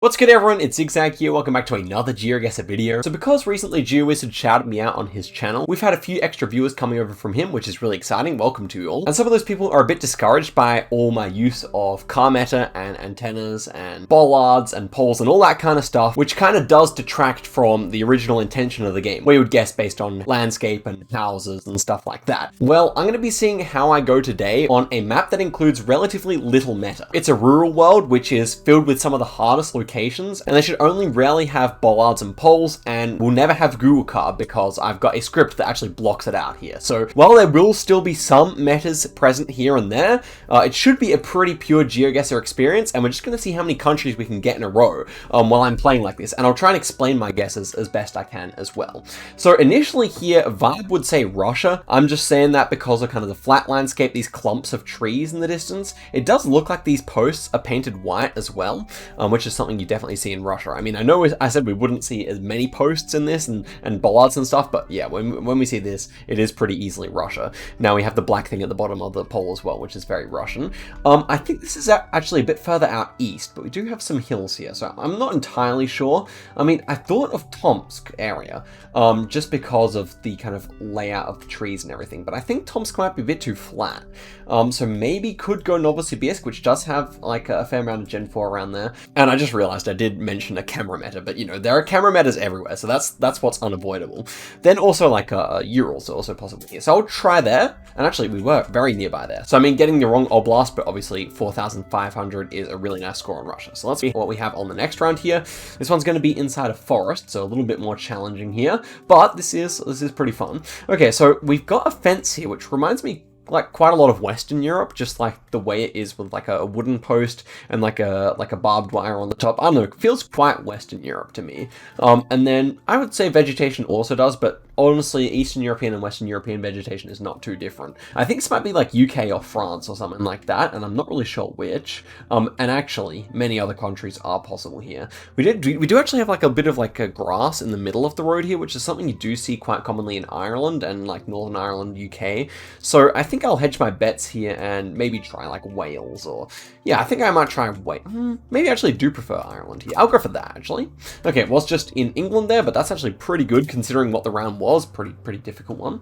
What's good everyone, it's zi8gzag here, welcome back to another Geoguessr video. So because recently Geoguessr shouted me out on his channel, we've had a few extra viewers coming over from him, which is really exciting, welcome to you all. And some of those people are a bit discouraged by all my use of car meta and antennas and bollards and poles and all that kind of stuff, which kind of does detract from the original intention of the game, where you would guess based on landscape and houses and stuff like that. Well, I'm going to be seeing how I go today on a map that includes relatively little meta. It's a rural world, which is filled with some of the hardest locations, and they should only rarely have bollards and poles, and will never have Geoguessr because I've got a script that actually blocks it out here. So while there will still be some metas present here and there, it should be a pretty pure Geoguessr experience, and we're just going to see how many countries we can get in a row while I'm playing like this, and I'll try and explain my guesses as best I can as well. So initially here, vibe would say Russia. I'm just saying that because of kind of the flat landscape, these clumps of trees in the distance. It does look like these posts are painted white as well, which is something you definitely see in Russia. I mean, I know I said we wouldn't see as many posts in this and bollards and stuff, but yeah, when we see this, it is pretty easily Russia. Now we have the black thing at the bottom of the pole as well, which is very Russian. I think this is actually a bit further out east, but we do have some hills here, so I'm not entirely sure. I mean, I thought of Tomsk area, just because of the kind of layout of the trees and everything, but I think Tomsk might be a bit too flat. So maybe could go Novosibirsk, which does have like a fair amount of Gen 4 around there. And I just realized I did mention a camera meta, but you know, there are camera metas everywhere, so that's what's unavoidable. Then also like Urals are also possible here. So I'll try there, and actually we were very nearby there. So I mean, getting the wrong oblast, but obviously 4,500 is a really nice score on Russia. So let's see what we have on the next round here. This one's going to be inside a forest, so a little bit more challenging here, but this is pretty fun. Okay, so we've got a fence here, which reminds me like quite a lot of Western Europe, just like the way it is with like a wooden post and like a barbed wire on the top. I don't know, it feels quite Western Europe to me. And then I would say vegetation also does, but honestly, Eastern European and Western European vegetation is not too different. I think this might be like UK or France or something like that, and I'm not really sure which. And actually, many other countries are possible here. We do actually have like a bit of like a grass in the middle of the road here, which is something you do see quite commonly in Ireland and like Northern Ireland, UK. So I think I'll hedge my bets here and maybe try like Wales, or yeah, I think I might try maybe I actually do prefer Ireland here. I'll go for that actually. Okay, it was just in England there, but that's actually pretty good considering what the round was. Pretty difficult one.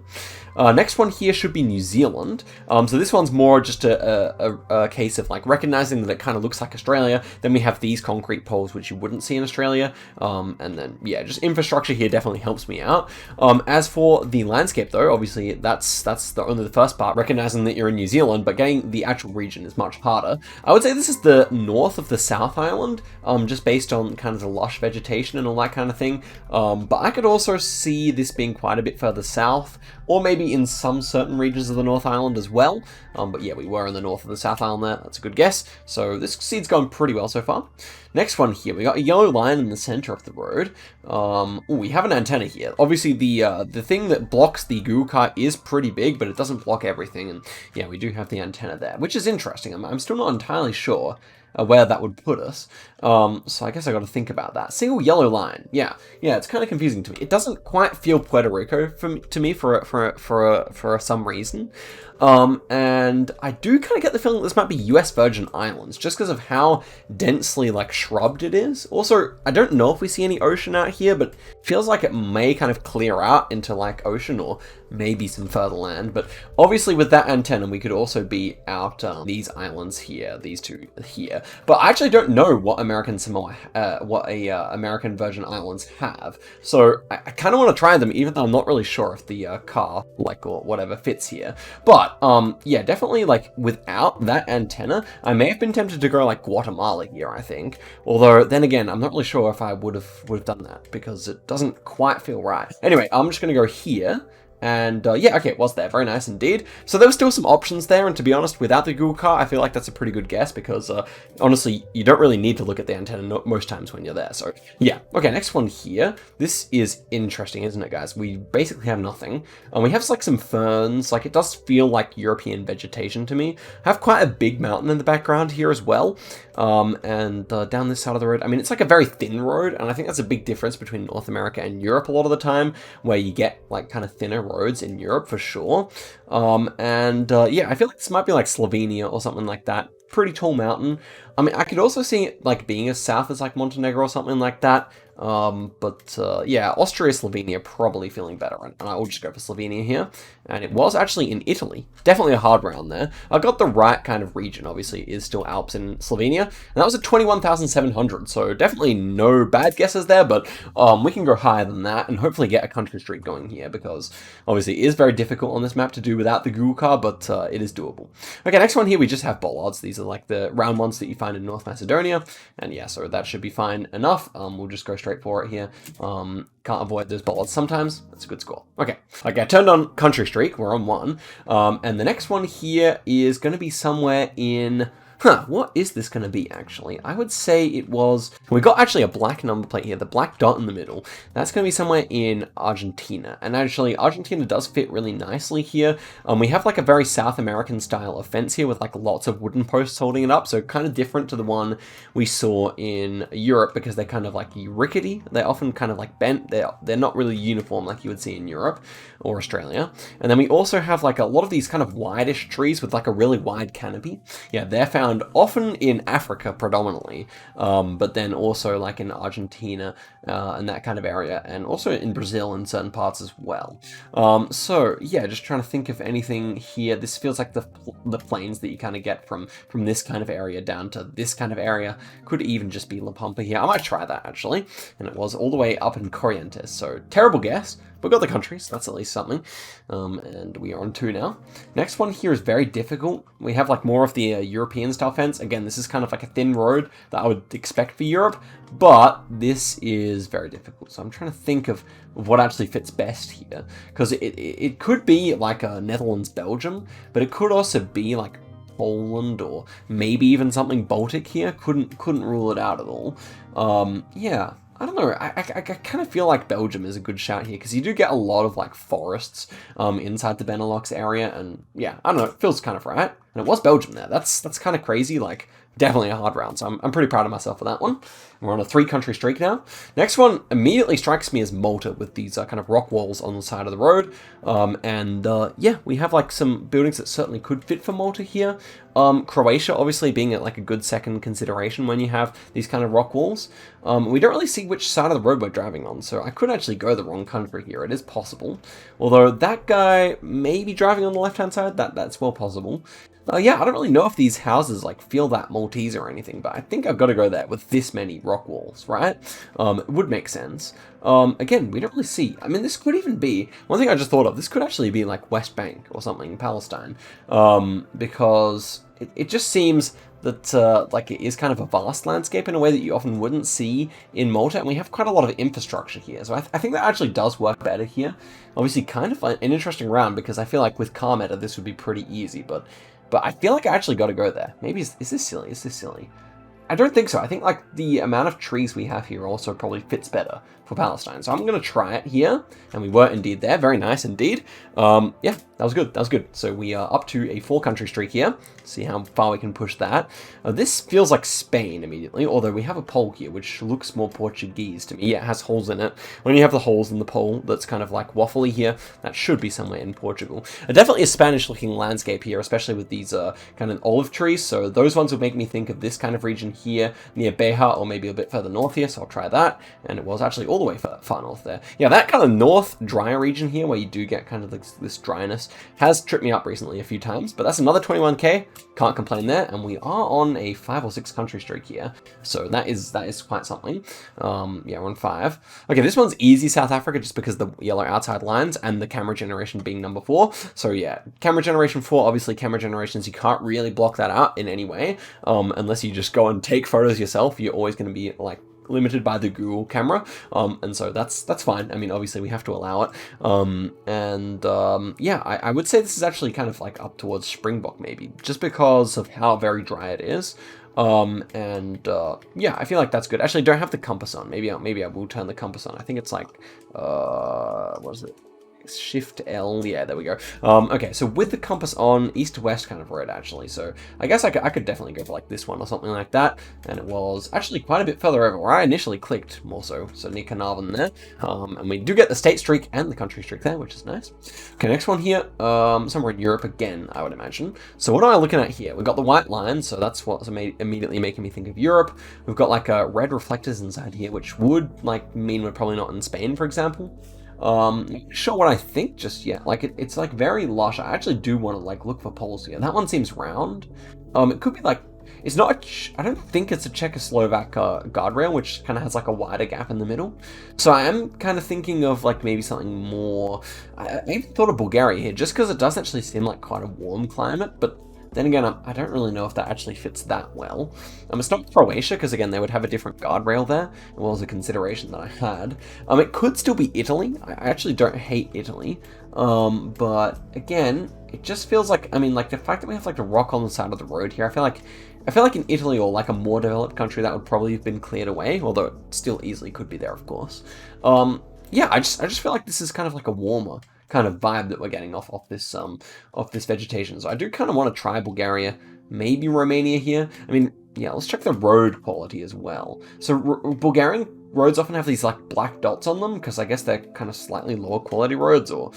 Next one here should be New Zealand. So this one's more just a case of like recognizing that it kind of looks like Australia. Then we have these concrete poles, which you wouldn't see in Australia. And then yeah, just infrastructure here definitely helps me out. As for the landscape though, obviously that's only the first part, recognizing that you're in New Zealand, but getting the actual region is much harder. I would say this is the north of the South Island, just based on kind of the lush vegetation and all that kind of thing. But I could also see this being quite a bit further south, or maybe in some certain regions of the North Island as well. But yeah, we were in the north of the South Island there. That's a good guess. So this seed's going pretty well so far. Next one here, we got a yellow line in the center of the road. We have an antenna here. Obviously, the thing that blocks the Geoguessr is pretty big, but it doesn't block everything. And yeah, we do have the antenna there, which is interesting. I'm still not entirely sure where that would put us. So I guess I got to think about that. Single yellow line. Yeah, it's kind of confusing to me. It doesn't quite feel Puerto Rico to me for some reason. And I do kind of get the feeling that this might be US Virgin Islands, just because of how densely like shrubbed it is. Also, I don't know if we see any ocean out here, but it feels like it may kind of clear out into like ocean or maybe some further land. But obviously with that antenna, we could also be out these islands here, these two here. But I actually don't know what American Samoa, American Virgin Islands have. So I kind of want to try them, even though I'm not really sure if the car, like, or whatever fits here. But yeah, definitely like without that antenna, I may have been tempted to go like Guatemala here, I think. Although then again, I'm not really sure if I would have done that because it doesn't quite feel right. Anyway, I'm just going to go here. And yeah, okay, it was there. Very nice indeed. So there were still some options there, and to be honest, without the Geoguessr, I feel like that's a pretty good guess because honestly, you don't really need to look at the antenna most times when you're there. So yeah, okay, next one here. This is interesting, isn't it, guys? We basically have nothing. We have like some ferns. Like it does feel like European vegetation to me. I have quite a big mountain in the background here as well. And down this side of the road, I mean, it's like a very thin road, and I think that's a big difference between North America and Europe a lot of the time, where you get like kind of thinner roads in Europe for sure. Yeah, I feel like this might be like Slovenia or something like that. Pretty tall mountain. I mean, I could also see it like being as south as like Montenegro or something like that. Yeah, Austria, Slovenia probably feeling better, and I will just go for Slovenia here. And it was actually in Italy. Definitely a hard round there. I got the right kind of region, obviously, is still Alps in Slovenia, and that was at 21,700, so definitely no bad guesses there, but we can go higher than that, and hopefully get a country streak going here, because obviously it is very difficult on this map to do without the Google car, but it is doable. Okay, next one here, we just have bollards. These are like the round ones that you find in North Macedonia, and yeah, so that should be fine enough. We'll just go straight for it here. Can't avoid those bollards sometimes. That's a good score. Okay, I turned on country streak. We're on 1. And the next one here is going to be somewhere in... what is this going to be, actually? I would say it was... We got actually a black number plate here, the black dot in the middle. That's going to be somewhere in Argentina. And actually, Argentina does fit really nicely here. We have like a very South American style of fence here with like lots of wooden posts holding it up. So kind of different to the one we saw in Europe, because they're kind of like rickety. They're often kind of like bent. They're not really uniform like you would see in Europe or Australia. And then we also have like a lot of these kind of wide-ish trees with like a really wide canopy. Yeah, they're found often in Africa predominantly, but then also like in Argentina and that kind of area, and also in Brazil in certain parts as well. So yeah, just trying to think of anything here. This feels like the plains that you kind of get from this kind of area down to this kind of area. Could even just be La Pampa here. I might try that actually, and it was all the way up in Corrientes. So terrible guess. We've got the country, so that's at least something. And we are on 2 now. Next one here is very difficult. We have like more of the European style fence. Again, this is kind of like a thin road that I would expect for Europe, but this is very difficult. So I'm trying to think of what actually fits best here, because it could be like a Netherlands, Belgium, but it could also be like Poland or maybe even something Baltic here. Couldn't rule it out at all. Yeah. I don't know, I kind of feel like Belgium is a good shout here, because you do get a lot of, like, forests inside the Benelux area, and, yeah, I don't know, it feels kind of right. And it was Belgium there. That's kind of crazy, like, definitely a hard round, so I'm pretty proud of myself for that one. We're on a 3-country streak now. Next one immediately strikes me as Malta, with these kind of rock walls on the side of the road. Yeah, we have like some buildings that certainly could fit for Malta here. Croatia obviously being like a good second consideration when you have these kind of rock walls. We don't really see which side of the road we're driving on, so I could actually go the wrong country here. It is possible. Although that guy may be driving on the left-hand side, that's well possible. Yeah, I don't really know if these houses like feel that Maltese or anything, but I think I've got to go there with this many rock walls, right? It would make sense. Again, we don't really see. I mean, this could even be, one thing I just thought of, this could actually be like West Bank or something in Palestine, because it just seems that like it is kind of a vast landscape in a way that you often wouldn't see in Malta, and we have quite a lot of infrastructure here, so I think that actually does work better here. Obviously, kind of an interesting round, because I feel like with car meta this would be pretty easy, but I feel like I actually got to go there. Maybe, is this silly? Is this silly? I don't think so. I think like the amount of trees we have here also probably fits better for Palestine. So I'm going to try it here. And we were indeed there. Very nice indeed. Yeah, that was good. That was good. So we are up to a 4-country streak here. See how far we can push that. This feels like Spain immediately, although we have a pole here, which looks more Portuguese to me. Yeah, it has holes in it. When you have the holes in the pole that's kind of like waffly here, that should be somewhere in Portugal. Definitely a Spanish-looking landscape here, especially with these kind of olive trees. So those ones would make me think of this kind of region here near Beja, or maybe a bit further north here, so I'll try that. And it was actually all the way far north there. Yeah, that kind of north drier region here where you do get kind of this dryness has tripped me up recently a few times, but that's another 21k. Can't complain there, and we are on a 5 or 6 country streak here, so that is quite something. Yeah, we're on 5. Okay, this one's easy South Africa just because the yellow outside lines and the camera generation being number 4. So yeah, camera generation 4, obviously camera generations, you can't really block that out in any way, unless you just go and take photos yourself. You're always going to be like limited by the Google camera, and so that's fine. I mean, obviously we have to allow it, yeah, I would say this is actually kind of like up towards Springbok maybe, just because of how very dry it is. Yeah, I feel like that's good. Actually, I don't have the compass on. Maybe I will turn the compass on. I think it's like, what is it? Shift L. Yeah, there we go. Okay, so with the compass on, east to west kind of road, actually. So I guess I could definitely go for like this one or something like that. And it was actually quite a bit further over where I initially clicked, more so. So near Carnarvon there. And we do get the state streak and the country streak there, which is nice. Okay, next one here. Somewhere in Europe again, I would imagine. So what am I looking at here? We've got the white line, so that's what's immediately making me think of Europe. We've got like red reflectors inside here, which would like mean we're probably not in Spain, for example. Not sure what I think just yet. Like it's like very lush. I actually do want to like look for poles here. That one seems round. It could be like, it's not I don't think it's a Czechoslovak guardrail, which kind of has like a wider gap in the middle. So I am kind of thinking of like maybe something more, I even thought of Bulgaria here, just because it does actually seem like quite a warm climate, but then again, I don't really know if that actually fits that well. It's not Croatia, because again, they would have a different guardrail there. It was a consideration that I had. It could still be Italy. I actually don't hate Italy. But again, it just feels like, I mean, like the fact that we have like a rock on the side of the road here, I feel like in Italy or like a more developed country that would probably have been cleared away, although it still easily could be there, of course. Yeah, I just feel like this is kind of like a warmer kind of vibe that we're getting off this vegetation. So I do kind of want to try Bulgaria, maybe Romania here. I mean, yeah, let's check the road quality as well. So Bulgarian roads often have these like black dots on them because I guess they're kind of slightly lower quality roads, or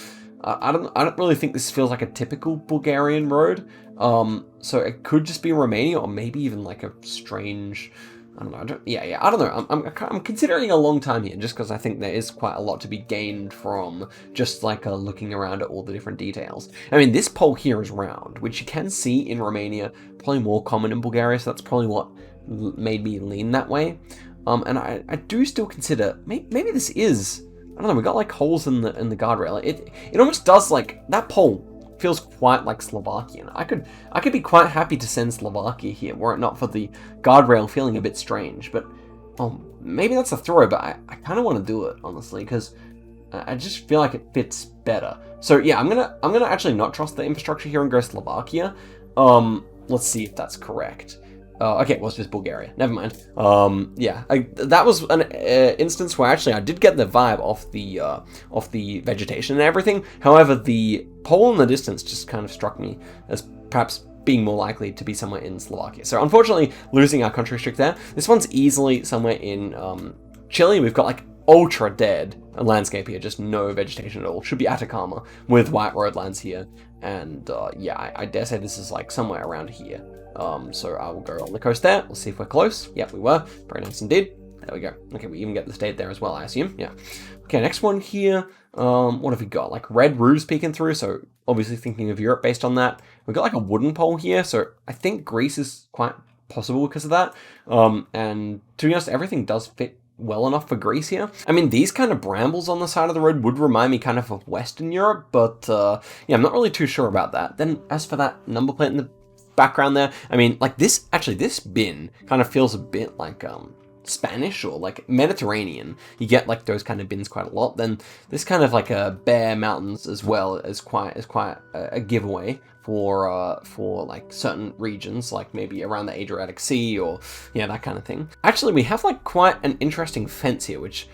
I don't really think this feels like a typical Bulgarian road. So it could just be Romania, or maybe even like a strange, I don't know. I don't know. I'm considering a long time here, just because I think there is quite a lot to be gained from just like looking around at all the different details. I mean, this pole here is round, which you can see in Romania, probably more common in Bulgaria. So that's probably what made me lean that way. And I do still consider maybe this is, I don't know. We got like holes in the guardrail. It almost does like that pole feels quite like Slovakian. I could be quite happy to send Slovakia here, were it not for the guardrail feeling a bit strange. But maybe that's a throw, but I kind of want to do it, honestly, because I just feel like it fits better. So yeah, I'm gonna actually not trust the infrastructure here and go Slovakia. Let's see if that's correct. Okay, it was just Bulgaria. Never mind. Yeah, that was an instance where actually I did get the vibe off the vegetation and everything. However, the pole in the distance just kind of struck me as perhaps being more likely to be somewhere in Slovakia. So unfortunately, losing our country streak there. This one's easily somewhere in Chile. We've got like ultra dead landscape here, just no vegetation at all. Should be Atacama with white road lines here. And yeah, I dare say this is like somewhere around here. So I will go on the coast there. We'll see if we're close. Yep, we were. Very nice indeed. There we go. Okay, we even get the state there as well, I assume. Yeah. Okay, next one here. What have we got? Like red roofs peeking through. So obviously thinking of Europe based on that. We've got like a wooden pole here. So I think Greece is quite possible because of that. And to be honest, everything does fit well enough for Greece here. I mean, these kind of brambles on the side of the road would remind me kind of Western Europe, but yeah, I'm not really too sure about that. Then as for that number plate in the background there, I mean, like this bin kind of feels a bit like Spanish or like Mediterranean. You get like those kind of bins quite a lot. Then this kind of like bare mountains as well is quite a giveaway for like certain regions, like maybe around the Adriatic Sea or yeah, that kind of thing. Actually, we have like quite an interesting fence here, which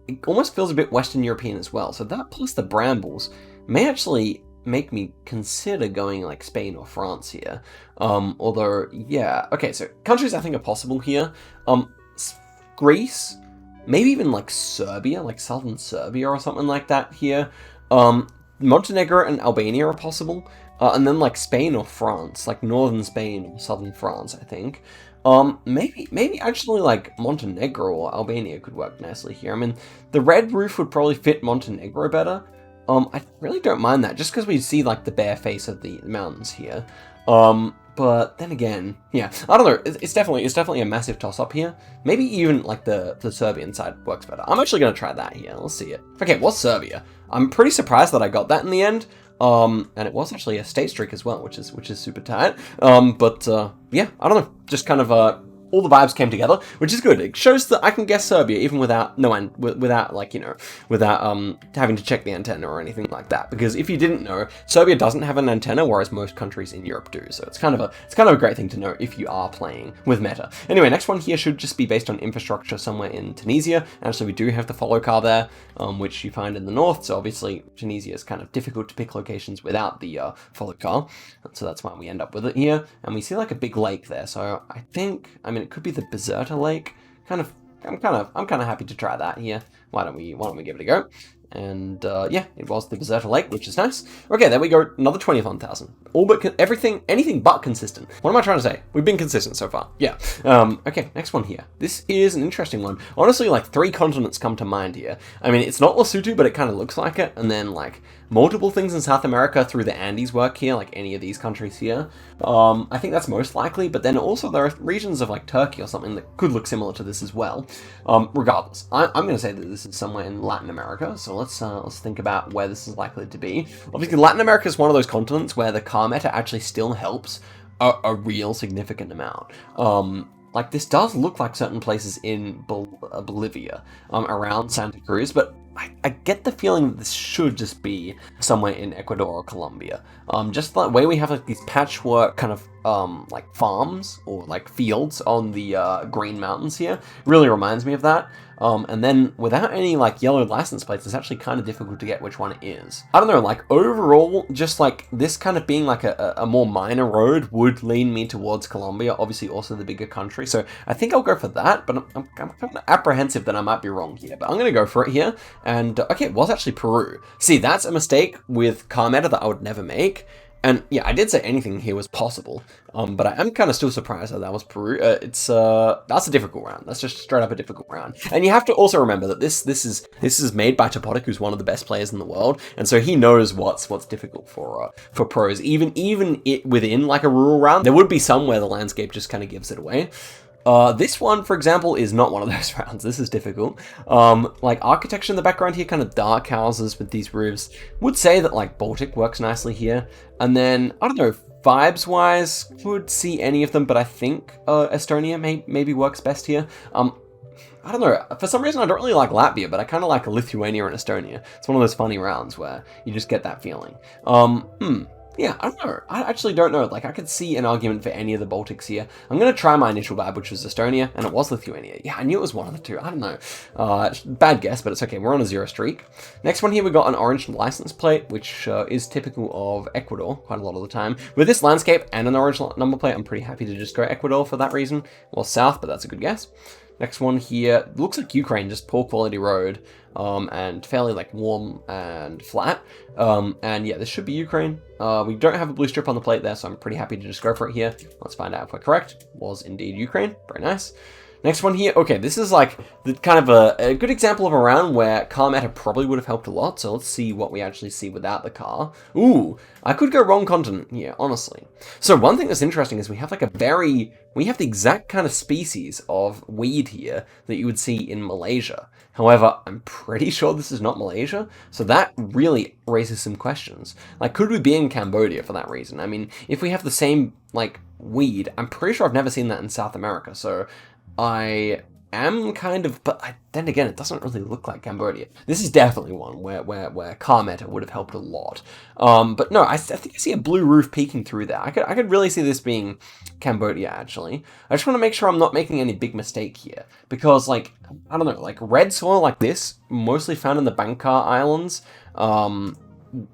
it almost feels a bit Western European as well. So that plus the brambles may actually make me consider going like Spain or France here. Although, yeah, okay, so countries I think are possible here. Greece, maybe even like Serbia, like southern Serbia or something like that here. Montenegro and Albania are possible. And then like Spain or France, like northern Spain or southern France, I think. Maybe actually like Montenegro or Albania could work nicely here. I mean, the red roof would probably fit Montenegro better. I really don't mind that, just because we see like the bare face of the mountains here. But then again, yeah, I don't know. It's definitely a massive toss up here. Maybe even like the Serbian side works better. I'm actually gonna try that here. Let's see it. Okay, it was Serbia. I'm pretty surprised that I got that in the end. And it was actually a state streak as well, which is super tight. But yeah, I don't know. Just kind of all the vibes came together, which is good. It shows that I can guess Serbia even without like, you know, without having to check the antenna or anything like that. Because if you didn't know, Serbia doesn't have an antenna, whereas most countries in Europe do. So it's kind of a great thing to know if you are playing with meta. Anyway, next one here should just be based on infrastructure somewhere in Tunisia. Actually, we do have the follow car there, which you find in the north. So obviously, Tunisia is kind of difficult to pick locations without the follow car. So that's why we end up with it here. And we see like a big lake there. So I mean, it could be the Bizerta Lake. I'm kind of happy to try that here. Why don't we give it a go? And yeah, it was the Bizerta Lake, which is nice. Okay, there we go, another 21,000. All but anything but consistent. What am I trying to say? We've been consistent so far. Yeah. Okay, next one here. This is an interesting one. Honestly, like 3 continents come to mind here. I mean, it's not Lesotho, but it kind of looks like it. And then like multiple things in South America through the Andes work here, like any of these countries here. I think that's most likely, but then also there are regions of like Turkey or something that could look similar to this as well. Regardless, I'm going to say that this is somewhere in Latin America. So let's think about where this is likely to be. Obviously, Latin America is one of those continents where the car meta actually still helps a real significant amount. Like this does look like certain places in Bolivia, around Santa Cruz, but I get the feeling that this should just be somewhere in Ecuador or Colombia. Just the way we have like these patchwork kind of like farms or like fields on the Green Mountains here really reminds me of that. And then without any like yellow license plates, it's actually kind of difficult to get which one it is. I don't know, like overall, just like this kind of being like a more minor road would lean me towards Colombia, obviously also the bigger country. So I think I'll go for that, but I'm kind of apprehensive that I might be wrong here, but I'm going to go for it here. And okay, it was actually Peru. See, that's a mistake with car meta that I would never make. And yeah, I did say anything here was possible, but I am kind of still surprised that was Peru. That's a difficult round. That's just straight up a difficult round. And you have to also remember that this is made by Topotic, who's one of the best players in the world, and so he knows what's difficult for pros. Even within like a rural round, there would be some where the landscape just kind of gives it away. This one, for example, is not one of those rounds. This is difficult. Like architecture in the background here, kind of dark houses with these roofs. Would say that like Baltic works nicely here. And then, I don't know, vibes-wise, could see any of them, but I think Estonia maybe works best here. I don't know, for some reason I don't really like Latvia, but I kind of like Lithuania and Estonia. It's one of those funny rounds where you just get that feeling. Yeah, I don't know. I actually don't know. Like, I could see an argument for any of the Baltics here. I'm going to try my initial vibe, which was Estonia, and it was Lithuania. Yeah, I knew it was one of the two. I don't know. Bad guess, but it's okay. We're on a 0 streak. Next one here, we got an orange license plate, which is typical of Ecuador quite a lot of the time. With this landscape and an orange number plate, I'm pretty happy to just go Ecuador for that reason. Well, south, but that's a good guess. Next one here, looks like Ukraine, just poor quality road, and fairly like warm and flat. And yeah, this should be Ukraine. We don't have a blue strip on the plate there, so I'm pretty happy to just go for it here. Let's find out if we're correct. Was indeed Ukraine. Very nice. Next one here, okay, this is like the kind of a good example of a round where car meta probably would have helped a lot, so let's see what we actually see without the car. Ooh, I could go wrong continent here, honestly. So one thing that's interesting is we have the exact kind of species of weed here that you would see in Malaysia. However, I'm pretty sure this is not Malaysia, so that really raises some questions. Like, could we be in Cambodia for that reason? I mean, if we have the same, like, weed, I'm pretty sure I've never seen that in South America, so I am kind of, but then again, it doesn't really look like Cambodia. This is definitely one where car meta would have helped a lot. But no, I think I see a blue roof peeking through there. I could really see this being Cambodia, actually. I just want to make sure I'm not making any big mistake here, because, like, I don't know, like, red soil like this, mostly found in the Bangka Islands,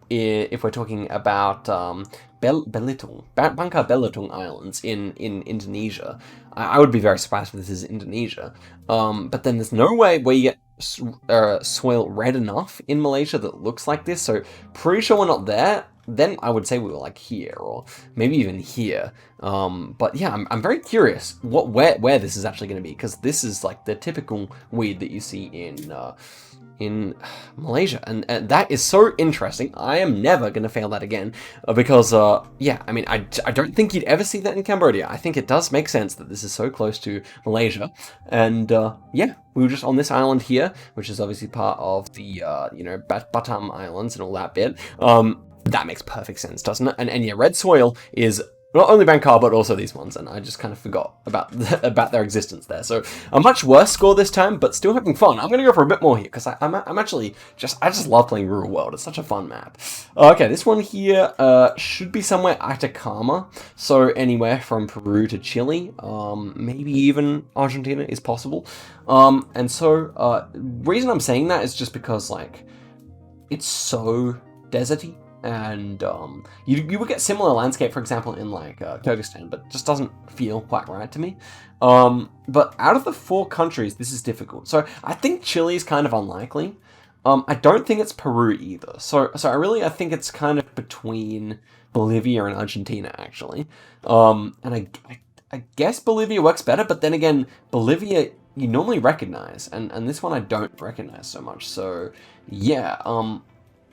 if we're talking about Belitung, Bangka Belitung Islands in Indonesia. I would be very surprised if this is Indonesia. But then there's no way where you get soil red enough in Malaysia that looks like this, so pretty sure we're not there. Then I would say we were like here, or maybe even here. But yeah, I'm very curious where this is actually going to be, because this is like the typical weed that you see in Malaysia, and that is so interesting. I am never going to fail that again, because yeah, I mean, I don't think you'd ever see that in Cambodia. I think it does make sense that this is so close to Malaysia, and yeah, we were just on this island here, which is obviously part of the you know, Batam Islands and all that bit. That makes perfect sense, doesn't it? And yeah, red soil is Not only Bangkok, but also these ones, and I just kind of forgot about about their existence there. So a much worse score this time, but still having fun. I'm gonna go for a bit more here because I'm actually I just love playing Rural World. It's such a fun map. Okay, this one here should be somewhere Atacama, so anywhere from Peru to Chile, maybe even Argentina is possible. And so reason I'm saying that is just because like it's so deserty. And you would get similar landscape, for example, in like Kyrgyzstan, but just doesn't feel quite right to me. But out of the 4 countries, this is difficult. So I think Chile is kind of unlikely. I don't think it's Peru either. So I think it's kind of between Bolivia and Argentina, actually. And I guess Bolivia works better, but then again, Bolivia you normally recognize, and this one I don't recognize so much. So yeah,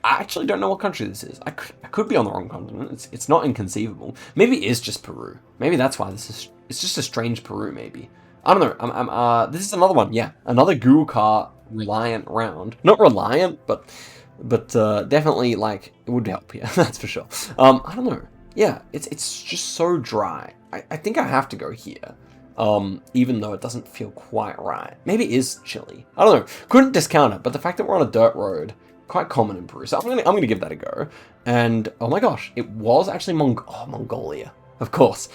I actually don't know what country this is. I could be on the wrong continent. It's not inconceivable. Maybe it is just Peru. Maybe that's why it's just a strange Peru, maybe. I don't know. This is another one. Yeah, another Geoguessr reliant round. Not reliant, but definitely, like, it would help, yeah, that's for sure. I don't know. Yeah, it's just so dry. I think I have to go here. Even though it doesn't feel quite right. Maybe it is Chile. I don't know. Couldn't discount it, but the fact that we're on a dirt road, quite common in Peru. So I'm gonna give that a go. And oh my gosh, it was actually Mongolia. Of course.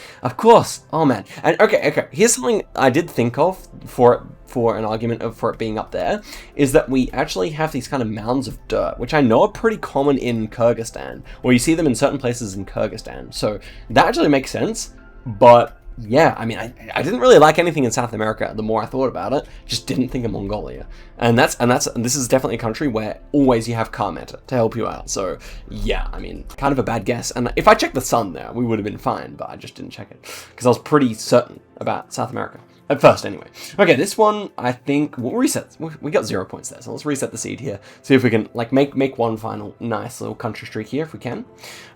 Oh man. And okay. Here's something I did think of for an argument for it being up there, is that we actually have these kind of mounds of dirt, which I know are pretty common in Kyrgyzstan, or you see them in certain places in Kyrgyzstan. So that actually makes sense, but yeah, I mean, I didn't really like anything in South America. The more I thought about it, just didn't think of Mongolia, and this is definitely a country where always you have car meta to help you out. So yeah, I mean, kind of a bad guess. And if I checked the sun there, we would have been fine, but I just didn't check it because I was pretty certain about South America at first, anyway. Okay, this one I think we'll reset. We got 0 points there, so let's reset the seed here. See if we can like make one final nice little country streak here if we can.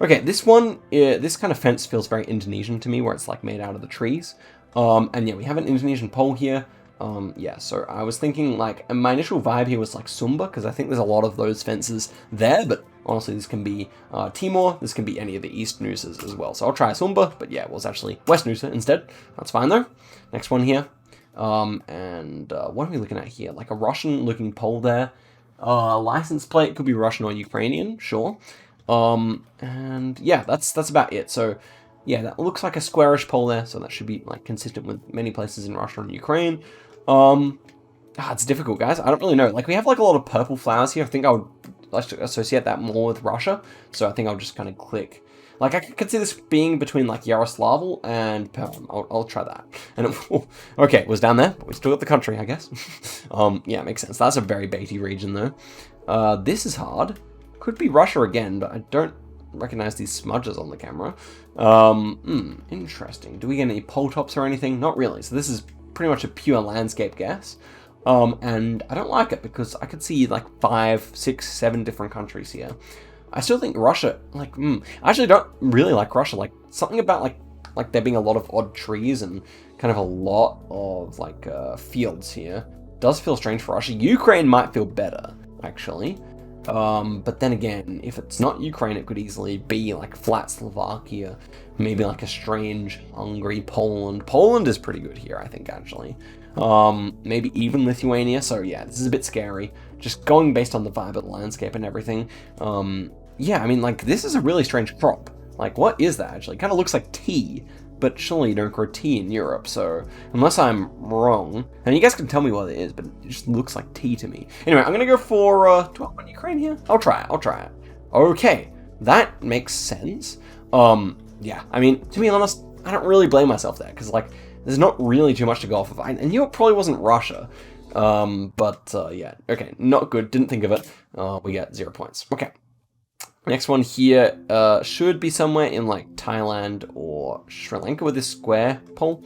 Okay, this one, this kind of fence feels very Indonesian to me, where it's like made out of the trees. And yeah, we have an Indonesian pole here. Yeah, so I was thinking like, my initial vibe here was like Sumba, because I think there's a lot of those fences there, but honestly, this can be Timor, this can be any of the East Nusas as well. So I'll try Sumba, but yeah, it was actually West Nusa instead. That's fine though. Next one here. And what are we looking at here? Like a Russian-looking pole there. License plate could be Russian or Ukrainian, sure. And yeah, that's about it. So yeah, that looks like a squarish pole there, so that should be like consistent with many places in Russia and Ukraine. It's difficult, guys. I don't really know. Like, we have like a lot of purple flowers here. I think I would like to associate that more with Russia. So I think I'll just kind of click. Like, I could see this being between like Yaroslavl and Perm. I'll try that. And okay, it was down there, but we still got the country, I guess. Yeah, makes sense. That's a very baity region though. This is hard. Could be Russia again, but I don't recognize these smudges on the camera. Interesting. Do we get any pole tops or anything? Not really. So this is pretty much a pure landscape guess. And I don't like it because I could see like 5, 6, 7 different countries here. I still think Russia, like, I actually don't really like Russia. Like, something about like there being a lot of odd trees and kind of a lot of like fields here does feel strange for Russia. Ukraine might feel better, actually. But then again, if it's not Ukraine, it could easily be like flat Slovakia, maybe like a strange Hungary, Poland. Poland is pretty good here, I think, actually. Maybe even Lithuania. So yeah, this is a bit scary. Just going based on the vibe of the landscape and everything. Yeah, I mean, like, this is a really strange crop. Like, what is that actually? It kind of looks like tea, but surely you don't grow tea in Europe, so unless I'm wrong, and you guys can tell me what it is, but it just looks like tea to me. Anyway, I'm gonna go for, do I want Ukraine here? I'll try it. Okay, that makes sense. Yeah, I mean, to be honest, I don't really blame myself there, because, like, there's not really too much to go off of. I knew it probably wasn't Russia, yeah, okay, not good, didn't think of it. We get 0 points. Okay. Next one here should be somewhere in like Thailand or Sri Lanka with this square pole.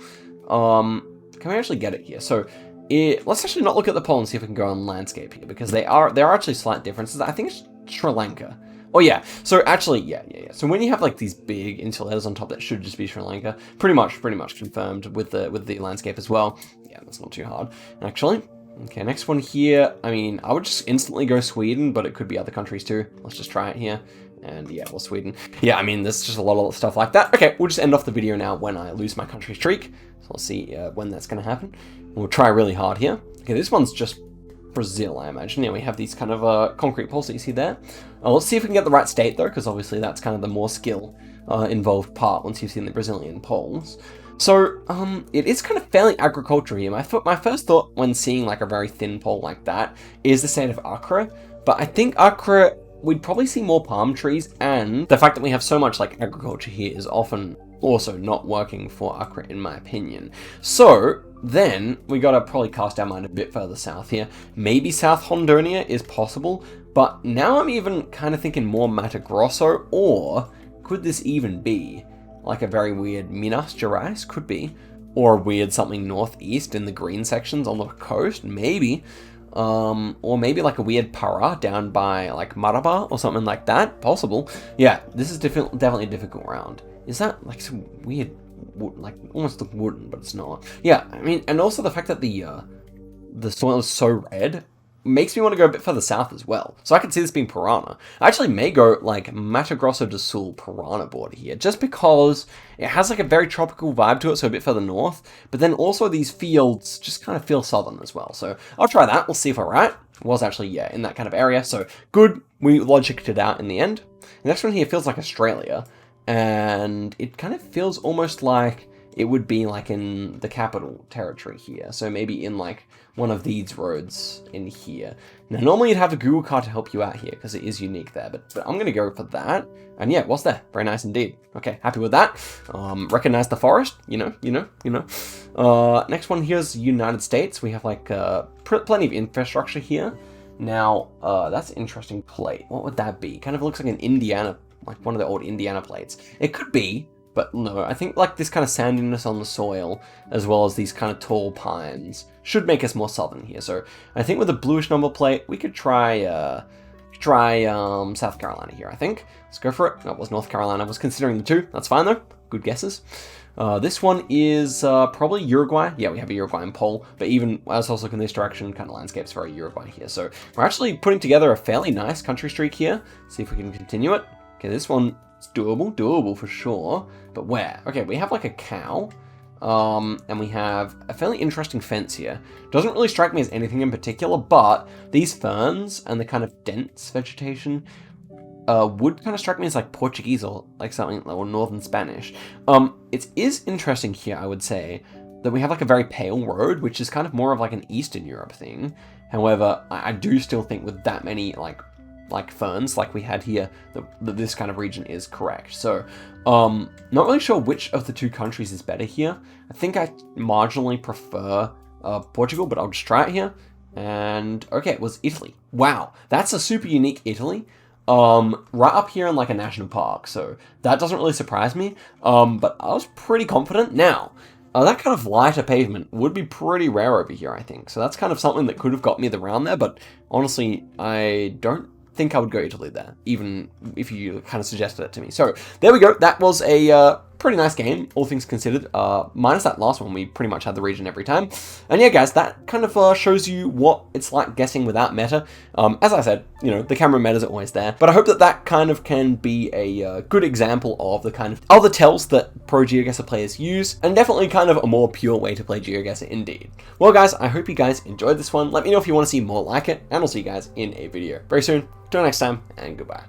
Can we actually get it here? So let's actually not look at the pole and see if we can go on landscape here, because there are actually slight differences. I think it's Sri Lanka. Oh yeah, so actually, yeah. So when you have like these big insulators on top, that should just be Sri Lanka. Pretty much confirmed with the landscape as well. Yeah, that's not too hard, actually. Okay, next one here. I mean, I would just instantly go Sweden, but it could be other countries too. Let's just try it here. and yeah, well, Sweden. Yeah, I mean, there's just a lot of stuff like that. Okay, we'll just end off the video now when I lose my country streak. So let's see when that's going to happen. We'll try really hard here. Okay, this one's just Brazil, I imagine. Yeah, we have these kind of concrete poles that you see there. Let's see if we can get the right state, though, because obviously that's kind of the more skill involved part once you've seen the Brazilian poles. So, it is kind of fairly agriculture here. My first thought when seeing like a very thin pole like that is the state of Acre, but I think Acre, we'd probably see more palm trees, and the fact that we have so much like agriculture here is often also not working for Acre in my opinion. So then we gotta probably cast our mind a bit further south here. Maybe South Honduria is possible, but now I'm even kind of thinking more Mato Grosso, or could this even be like a very weird Minas Gerais? Could be. Or a weird something northeast in the green sections on the coast, maybe. Or maybe like a weird Para down by like Maraba or something like that. Possible. Yeah, this is definitely a difficult round. Is that like some weird wood, like almost look wooden, but it's not. Yeah, I mean, and also the fact that the soil is so red makes me want to go a bit further south as well. So I can see this being Parana. I actually may go like Mato Grosso do Sul Parana border here, just because it has like a very tropical vibe to it, so a bit further north, but then also these fields just kind of feel southern as well. So I'll try that, we'll see if I'm right. It was actually, yeah, in that kind of area, so good, we logicked it out in the end. The next one here feels like Australia, and it kind of feels almost like it would be like in the capital territory here. So maybe in like one of these roads in here. Now, normally you'd have a Google card to help you out here because it is unique there, but I'm going to go for that. And yeah, what's there? Very nice indeed. Okay, happy with that. Recognize the forest, you know. Next one here is United States. We have like plenty of infrastructure here. Now, that's an interesting plate. What would that be? Kind of looks like an Indiana, like one of the old Indiana plates. It could be, but no, I think like this kind of sandiness on the soil, as well as these kind of tall pines, should make us more southern here. So I think with a bluish number plate, we could try South Carolina here, I think. Let's go for it. That was North Carolina. I was considering the two. That's fine though. Good guesses. This one is probably Uruguay. Yeah, we have a Uruguayan pole, but even as I was looking in this direction, kind of landscape's very Uruguay here. So we're actually putting together a fairly nice country streak here. See if we can continue it. Okay, this one is doable for sure, but where? Okay, we have like a cow, and we have a fairly interesting fence here. Doesn't really strike me as anything in particular, but these ferns and the kind of dense vegetation would kind of strike me as like Portuguese or like something, or Northern Spanish. It is interesting here, I would say, that we have like a very pale road, which is kind of more of like an Eastern Europe thing. However, I do still think with that many like ferns like we had here, that this kind of region is correct. So not really sure which of the two countries is better here. I think I marginally prefer Portugal, but I'll just try it here. And okay, it was Italy. Wow, that's a super unique Italy. Right up here in like a national park, so that doesn't really surprise me. But I was pretty confident. Now, that kind of lighter pavement would be pretty rare over here, I think. So that's kind of something that could have got me the round there, but honestly, I don't think I would go Italy there, even if you kind of suggested it to me. So there we go. That was a pretty nice game, all things considered. Minus that last one, we pretty much had the region every time. And yeah, guys, that kind of shows you what it's like guessing without meta. As I said, you know, the camera metas are always there, but I hope that that kind of can be a good example of the kind of other tells that pro Geoguessr players use, and definitely kind of a more pure way to play Geoguessr indeed. Well, guys, I hope you guys enjoyed this one. Let me know if you want to see more like it, and I'll see you guys in a video very soon. Till next time, and goodbye.